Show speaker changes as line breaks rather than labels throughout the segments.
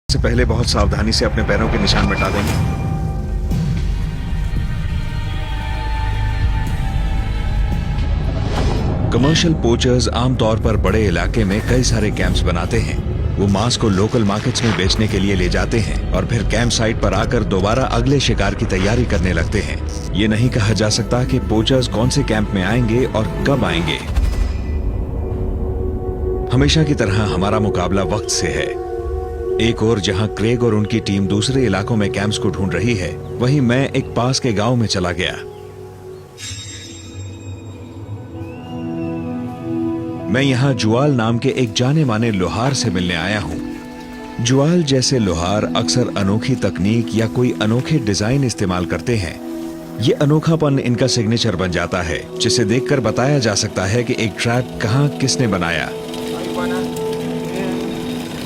से पहले बहुत सावधानी से अपने पैरों के निशान मिटा देंगे। कमर्शियल पोचर्स आमतौर पर बड़े इलाके में कई सारे कैंप्स बनाते हैं। वो मांस को लोकल मार्केट्स में बेचने के लिए ले जाते हैं और फिर कैंप साइट पर आकर दोबारा अगले शिकार की तैयारी करने लगते हैं। ये नहीं कहा जा सकता कि पोचर्स कौन से कैंप में आएंगे और कब आएंगे। हमेशा की तरह हमारा मुकाबला वक्त से है। एक और जहां क्रेग और उनकी टीम दूसरे इलाकों में कैंप्स को ढूंढ रही है, वहीं मैं एक पास के गांव में चला गया। मैं यहां जुआल नाम के एक जाने माने लोहार से मिलने आया हूं। जुआल जैसे लोहार अक्सर अनोखी तकनीक या कोई अनोखे डिजाइन इस्तेमाल करते हैं। ये अनोखापन इनका सिग्नेचर बन जाता है, जिसे देखकर बताया जा सकता है कि एक ट्रैप कहां किसने बनाया।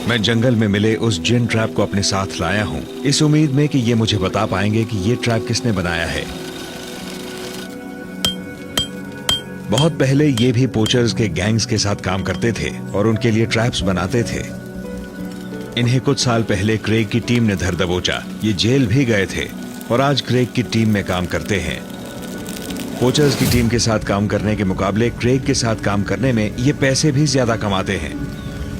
मैं जंगल में मिले उस जिन ट्रैप को अपने साथ लाया हूं, इस उम्मीद में कि ये मुझे बता पाएंगे कि ये ट्रैप किसने बनाया है। बहुत पहले ये भी पोचर्स के गैंग्स के साथ काम करते थे और उनके लिए ट्रैप्स बनाते थे। इन्हें कुछ साल पहले क्रेग की टीम ने धर दबोचा। ये जेल भी गए थे और आज क्रेग की टीम में काम करते हैं। पोचर्स की टीम के साथ काम करने के मुकाबले क्रेग के साथ काम करने में ये पैसे भी ज्यादा कमाते हैं।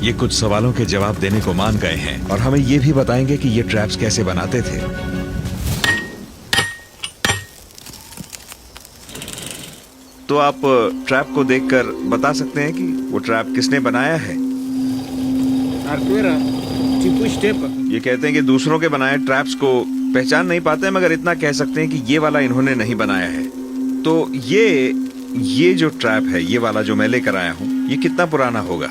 ये कुछ सवालों के जवाब देने को मान गए हैं और हमें ये भी बताएंगे कि ये ट्रैप्स कैसे बनाते थे। तो आप ट्रैप को देखकर बता सकते हैं कि वो ट्रैप किसने बनाया है? ये कहते हैं कि दूसरों के बनाए ट्रैप्स को पहचान नहीं पाते, मगर इतना कह सकते हैं कि ये वाला इन्होंने नहीं बनाया है। तो ये जो ट्रैप है, ये वाला जो मैं लेकर आया हूँ, ये कितना पुराना होगा?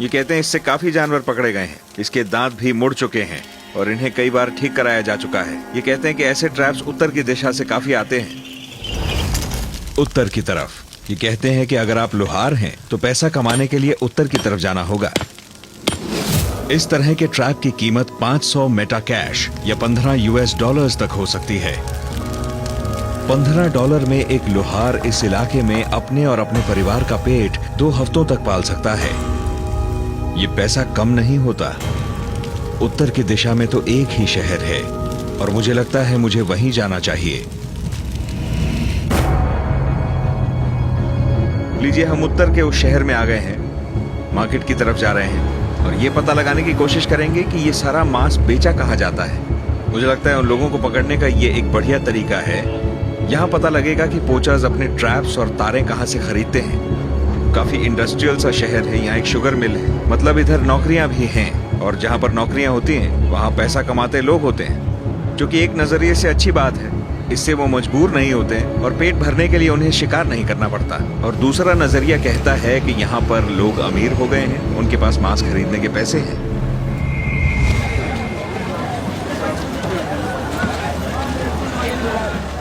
ये कहते हैं इससे काफी जानवर पकड़े गए हैं। इसके दांत भी मुड़ चुके हैं और इन्हें कई बार ठीक कराया जा चुका है। ये कहते हैं कि ऐसे ट्रैप्स उत्तर की दिशा से काफी आते हैं, उत्तर की तरफ। ये कहते हैं कि अगर आप लोहार हैं तो पैसा कमाने के लिए उत्तर की तरफ जाना होगा। इस तरह के ट्रैप की कीमत 500 मेटा कैश या $15 तक हो सकती है। $15 में एक लोहार इस इलाके में अपने और अपने परिवार का पेट 2 हफ्तों तक पाल सकता है। ये पैसा कम नहीं होता। उत्तर की दिशा में तो एक ही शहर है और मुझे लगता है मुझे वहीं जाना चाहिए। लीजिए, हम उत्तर के उस शहर में आ गए हैं। मार्केट की तरफ जा रहे हैं और ये पता लगाने की कोशिश करेंगे कि ये सारा मांस बेचा कहाँ जाता है। मुझे लगता है उन लोगों को पकड़ने का ये एक बढ़िया तरीका है। यहाँ पता लगेगा कि पोचर्स अपने ट्रैप्स और तारें कहाँ से खरीदते हैं। काफी इंडस्ट्रियल सा शहर है। यहाँ एक शुगर मिल है, मतलब इधर नौकरियां भी हैं और जहाँ पर नौकरियां होती हैं वहाँ पैसा कमाते लोग होते हैं, जो कि एक नजरिए से अच्छी बात है। इससे वो मजबूर नहीं होते और पेट भरने के लिए उन्हें शिकार नहीं करना पड़ता। और दूसरा नजरिया कहता है कि यहाँ पर लोग अमीर हो गए हैं, उनके पास मांस खरीदने के पैसे हैं।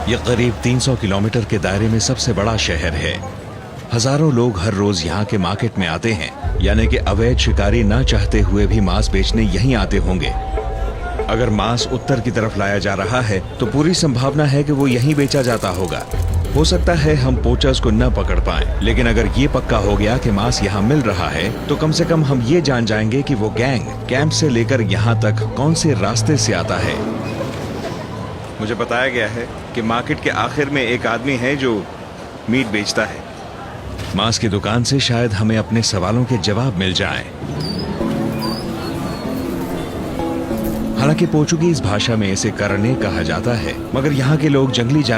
यह करीब 300 किलोमीटर के दायरे में सबसे बड़ा शहर है। हजारों लोग हर रोज यहाँ के मार्केट में आते हैं, यानी कि अवैध शिकारी ना चाहते हुए भी मांस बेचने यहीं आते होंगे। अगर मांस उत्तर की तरफ लाया जा रहा है तो पूरी संभावना है कि वो यहीं बेचा जाता होगा। हो सकता है हम पोचर्स को न पकड़ पाएं, लेकिन अगर ये पक्का हो गया कि मांस यहाँ मिल रहा है तो कम से कम हम ये जान जाएंगे कि वो गैंग कैंप से लेकर यहाँ तक कौन से रास्ते से आता है। मुझे बताया गया है कि मार्केट के आखिर में एक आदमी है जो मीट बेचता है। मांस की दुकान से शायद हमें अपने सवालों के जवाब मिल जाएं। हालांकि पोर्चुगीज भाषा में इसे करने कहा जाता है, मगर यहाँ के लोग जंगली जानवर